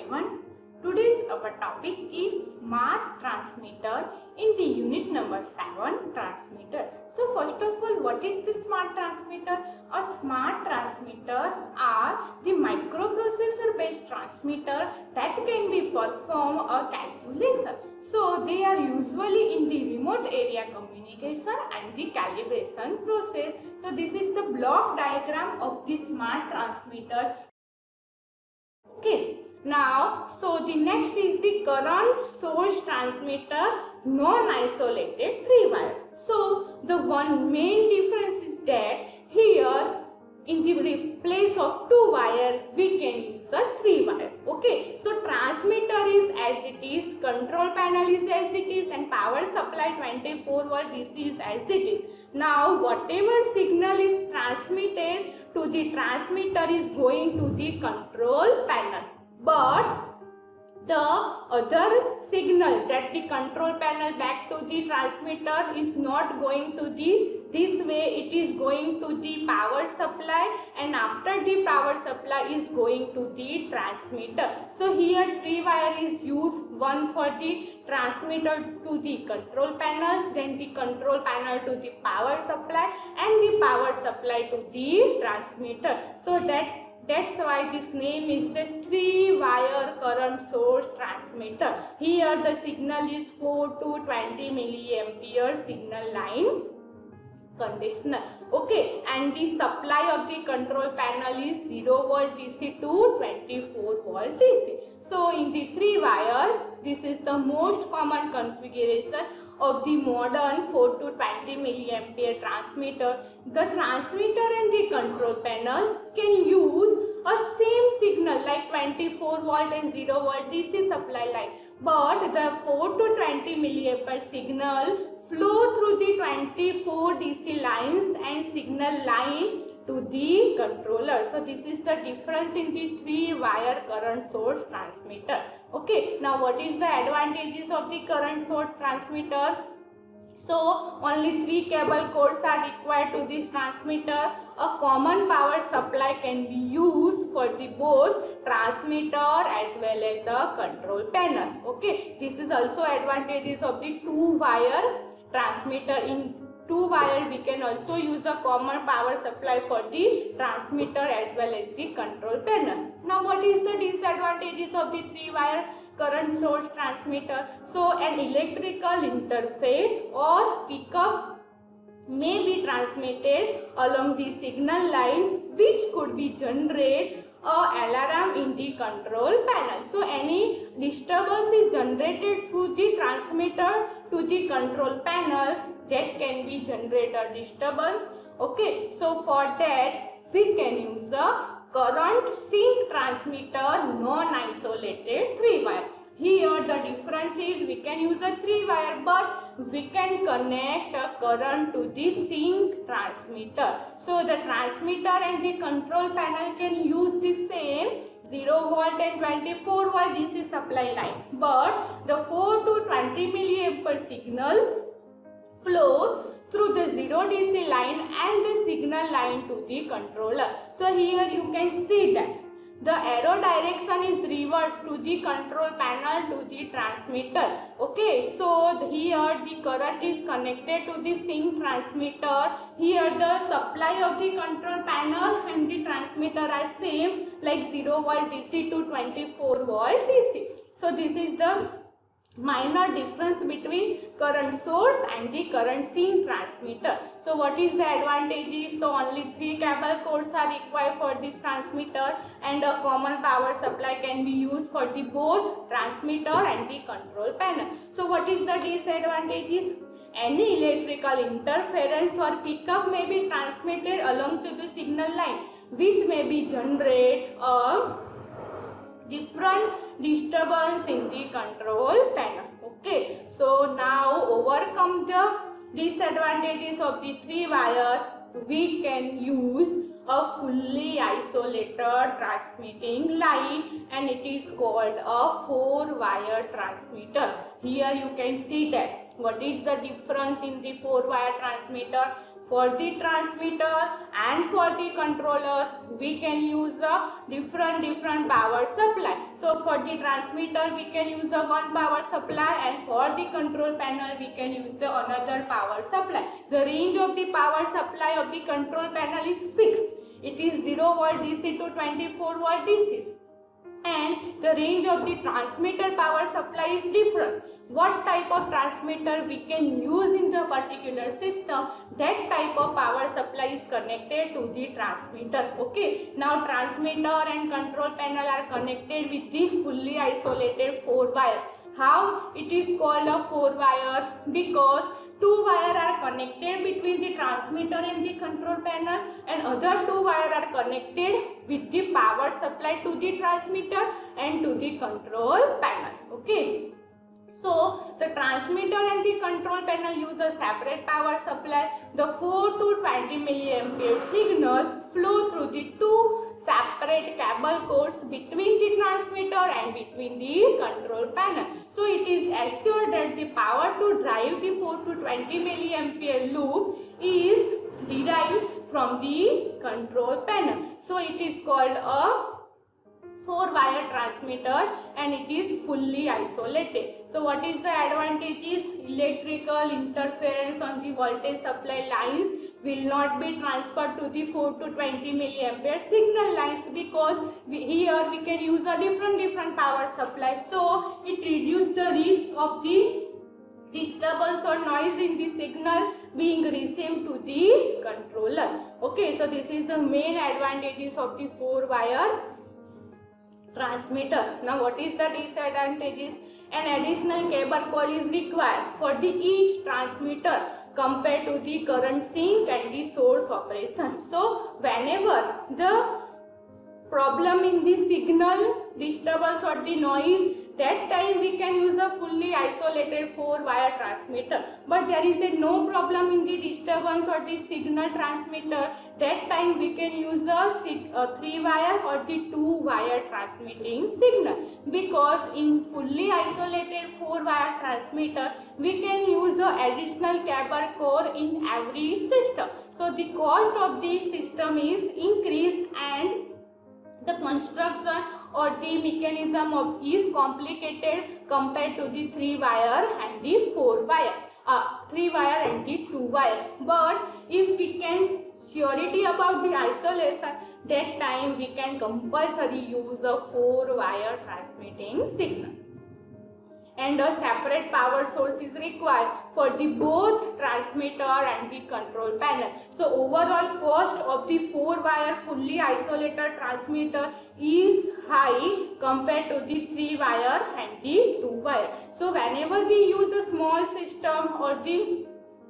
everyone. Today's our topic is smart transmitter in the unit number 7 transmitter. So first of all, what is the smart transmitter? A smart transmitter are the microprocessor based transmitter that can be perform a calculation. So they are usually in the remote area communication and the calibration process. So this is the block diagram of the smart transmitter. Okay, now so the next is the current source transmitter, non-isolated 3-wire. So the one main difference is that here in the place of 2-wire we can use a 3-wire. Okay, so transmitter is as it is, control panel is as it is, and power supply 24 volt DC is as it is. Now whatever signal is transmitted to the transmitter is going to the control panel, but the other signal that the control panel back to the transmitter is not going to the this way, it is going to the power supply, and after the power supply is going to the transmitter. So here 3-wire is used, one for the transmitter to the control panel, then the control panel to the power supply, and the power supply to the transmitter. So that's why this name is the 3-wire current source transmitter. Here the signal is 4 to 20 milliampere signal line conditioner. Okay, and the supply of the control panel is 0 volt DC to 24 volt DC. So in the 3-wire, this is the most common configuration of the modern 4 to 20 milliampere transmitter. The transmitter and the control panel can use a same signal like 24 volt and 0 volt DC supply line, but the 4 to 20 milliampere signal flow through the 24 DC lines and signal line to the controller. So this is the difference in the 3-wire current source transmitter. Okay, now what is the advantages of the current source transmitter? So only 3 cable cords are required to this transmitter. A common power supply can be used for the both transmitter as well as a control panel. Okay, this is also advantages of the 2-wire transmitter. In 2-wire we can also use a common power supply for the transmitter as well as the control panel. Now what is the disadvantages of the 3-wire current source transmitter? So an electrical interface or pickup may be transmitted along the signal line, which could be generate a alarm in the control panel. So any disturbance is generated through the transmitter to the control panel, that can be generate a disturbance. Okay, so for that we can use a current sink transmitter, non-isolated 3-wire. Here the difference is we can use a 3-wire, but we can connect a current to the sink transmitter. So the transmitter and the control panel can use the same 0 volt and 24 volt DC supply line, but the 4 to 20 milliampere signal flow through the 0 DC line and the signal line to the controller. So here you can see that the arrow direction is reversed to the control panel to the transmitter. Okay, so here the current is connected to the sink transmitter. Here the supply of the control panel and the transmitter are same, like 0 volt DC to 24 volt DC. So this is the minor difference between current source and the current sink transmitter. So what is the advantages? So only 3 cable cords are required for this transmitter, and a common power supply can be used for the both transmitter and the control panel. So what is the disadvantages? Any electrical interference or pickup may be transmitted along to the signal line, which may be generate a different disturbance in the control panel. Okay, so now overcome the disadvantages of the 3-wire, we can use a fully isolated transmitting line, and it is called a 4-wire transmitter. Here you can see that what is the difference in the 4-wire transmitter. For the transmitter and for the controller, we can use a different power supply. So for the transmitter, we can use a one power supply, and for the control panel, we can use the another power supply. The range of the power supply of the control panel is fixed. It is 0 volt DC to 24 volt DC. And the range of the transmitter power supply is different. What type of transmitter we can use in the particular system, that type of power supply is connected to the transmitter. Okay, now transmitter and control panel are connected with the fully isolated 4 wire. How it is called a 4 wire? Because 2 wire are connected between the transmitter and the control panel, and other 2 wire are connected with the power supply to the transmitter and to the control panel. Okay. So the transmitter and the control panel use a separate power supply. The 4 to 20 milliampere signal flow through the two separate cable cords between the transmitter and between the control panel. So it is assured that the power to drive the 4 to 20 milliampere loop is derived from the control panel. So it is called a 4 wire transmitter and it is fully isolated. So what is the advantages? Electrical interference on the voltage supply lines will not be transferred to the 4 to 20 milliampere signal lines, because here we can use a different power supply. So it reduces the risk of the disturbance or noise in the signal being received to the controller. Okay, so this is the main advantages of the 4 wire transmitter. Now what is the disadvantages? An additional cable coil is required for the each transmitter compared to the current sink and the source operation. So whenever the problem in the signal disturbance or the noise, that time we can use a fully isolated 4 wire transmitter. But there is no problem in the disturbance or the signal transmitter, that time we can use a 3 wire or the 2 wire transmitting signal. Because in fully isolated 4 wire transmitter, we can use a additional cable core in every system. So the cost of the system is increased and the construction or the mechanism is complicated compared to the 3 wire and the 4 wire, 3 wire and the 2 wire. But if we can surety about the isolation, that time we can compulsory use a 4 wire transmitting signal. And a separate power source is required for the both transmitter and the control panel. So overall cost of the 4 wire fully isolated transmitter is high compared to the 3 wire and the 2 wire. So whenever we use a small system or the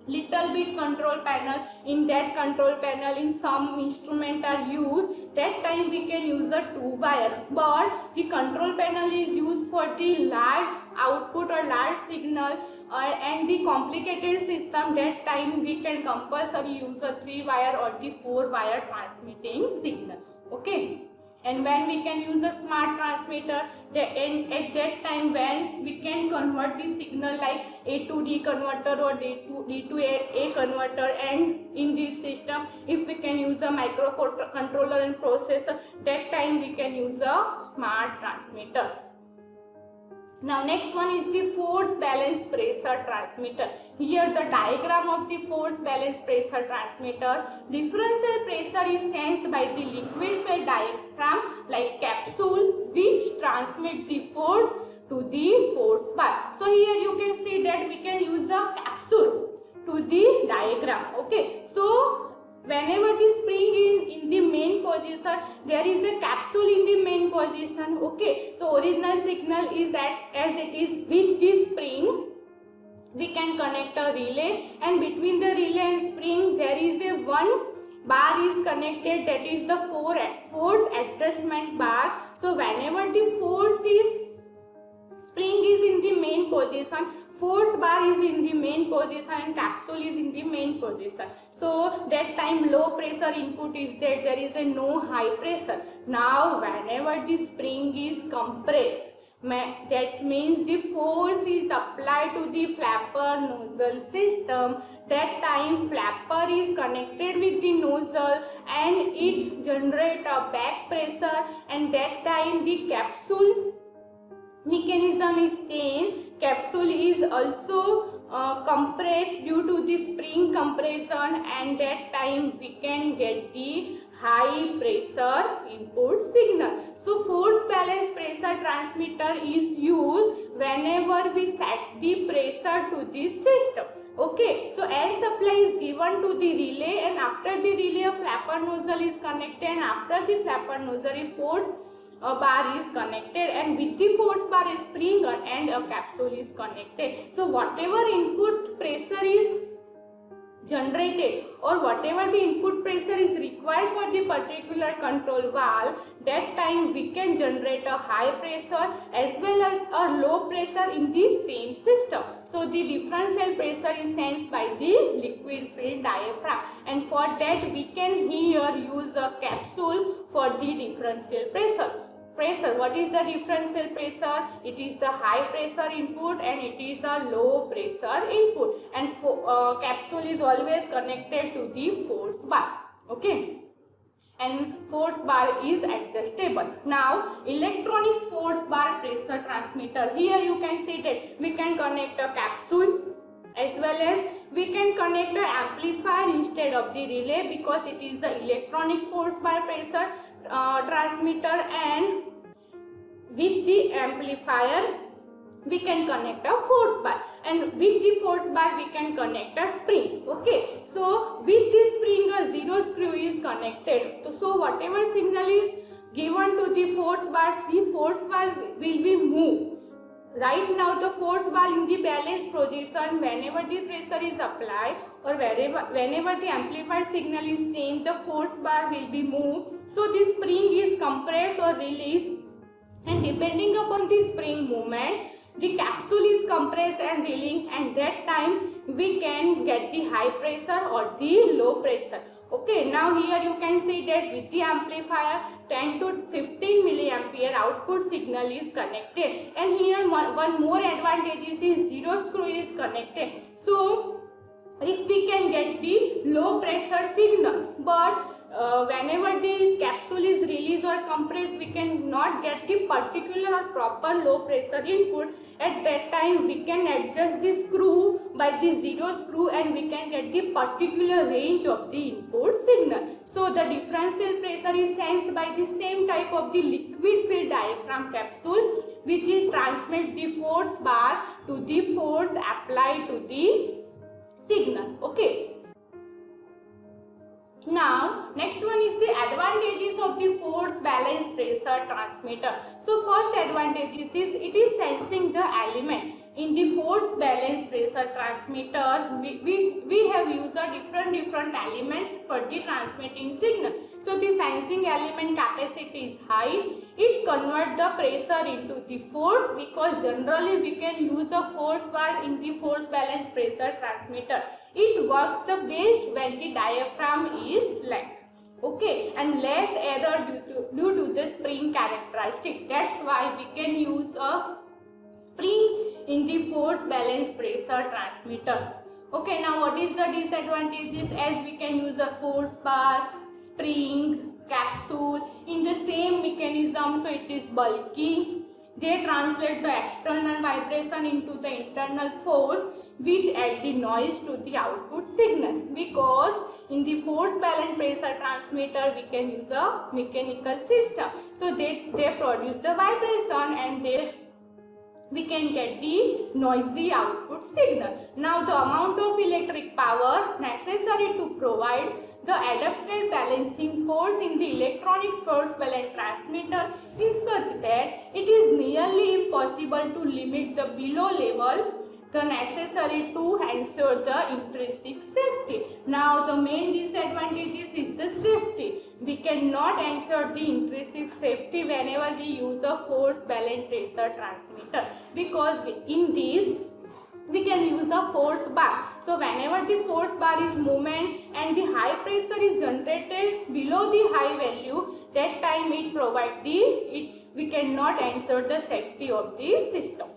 little bit control panel, in that control panel in some instrument are used, that time we can use a 2 wire. But the control panel is used for the large output or large signal and the complicated system, that time we can compulsory use a 3 wire or the 4 wire transmitting signal. Okay. And when we can use a smart transmitter, at that time when we can convert the signal like A to D converter or D to A converter, and in this system if we can use a microcontroller and processor, that time we can use a smart transmitter. Now next one is the force balance pressure transmitter. Here the diagram of the force balance pressure transmitter. Differential pressure is sensed by the liquid fed diaphragm like capsule, which transmit the force to the force bar. So here you can see that we can use a capsule to the diagram. Okay, so whenever the spring is in the main position, there is a capsule in the main position. Okay, so original signal is as it is with the spring. We can connect a relay, and between the relay and spring there is a one bar is connected, that is the force adjustment bar. So whenever the spring is in the main position, force bar is in the main position and capsule is in the main position. So that time low pressure input is there is a no high pressure. Now whenever the spring is compressed, That means the force is applied to the flapper nozzle system. That time flapper is connected with the nozzle and it generates a back pressure, and that time the capsule mechanism is changed. Capsule is also compressed due to the spring compression, and that time we can get the high pressure input signal. So force balance pressure transmitter is used whenever we set the pressure to the system. Okay, so air supply is given to the relay, and after the relay a flapper nozzle is connected, and after the flapper nozzle a force bar is connected, and with the force bar a spring and a capsule is connected. So whatever input pressure is generated or whatever the input pressure is required for the particular control valve, that time we can generate a high pressure as well as a low pressure in the same system. So the differential pressure is sensed by the liquid filled diaphragm, and for that we can here use a capsule for the differential pressure. What is the differential pressure? It is the high pressure input and it is a low pressure input, and capsule is always connected to the force bar. Okay, and force bar is adjustable. Now electronics force bar pressure transmitter, here you can see that we can connect a capsule as well as we can connect an amplifier instead of the relay, because it is the electronic force bar pressure transmitter, and with the amplifier we can connect a force bar, and with the force bar we can connect a spring. Okay, so with this spring a zero screw is connected. So whatever signal is given to the force bar will be moved. Right now the force bar in the balanced position, whenever the pressure is applied or whenever the amplified signal is changed, the force bar will be moved. So the spring is compressed or released, and depending upon the spring movement, the capsule is compressed and released, and that time we can get the high pressure or the low pressure. Okay, now here you can see that with the amplifier 10 to 15 milliampere output signal is connected, and here one more advantage is zero screw is connected. So if we can get the low pressure signal, but whenever this capsule is released or compressed, we cannot get the particular or proper low pressure input. At that time we can adjust the screw by the zero screw, and we can get the particular range of the input signal. So the differential pressure is sensed by the same type of the liquid filled diaphragm capsule, which is transmit the force bar to the force applied to the signal. Okay. Now next one is the advantages of the force balance pressure transmitter. So first advantage is it is sensing the element. In the force balance pressure transmitter, we have used different elements for the transmitting signal. So the sensing element capacity is high. It converts the pressure into the force, because generally we can use a force bar in the force balance pressure transmitter. It works the best when the diaphragm is slack. Okay, and less error due to the spring characteristic. That's why we can use a spring in the force balance pressure transmitter. Okay, now what is the disadvantages? As we can use a force bar, spring, capsule in the same mechanism, so it is bulky. They translate the external vibration into the internal force, which add the noise to the output signal, because in the force balance pressure transmitter we can use a mechanical system, so they produce the vibration and we can get the noisy output signal. Now the amount of electric power necessary to provide the adapted balancing force in the electronic force balance transmitter is such that it is nearly impossible to limit the below level the necessary to ensure the intrinsic safety. Now the main disadvantages is the safety. We cannot ensure the intrinsic safety whenever we use a force balance pressure transmitter, because in this we can use a force bar. So whenever the force bar is movement and the high pressure is generated below the high value, that time it provides the we cannot ensure the safety of the system.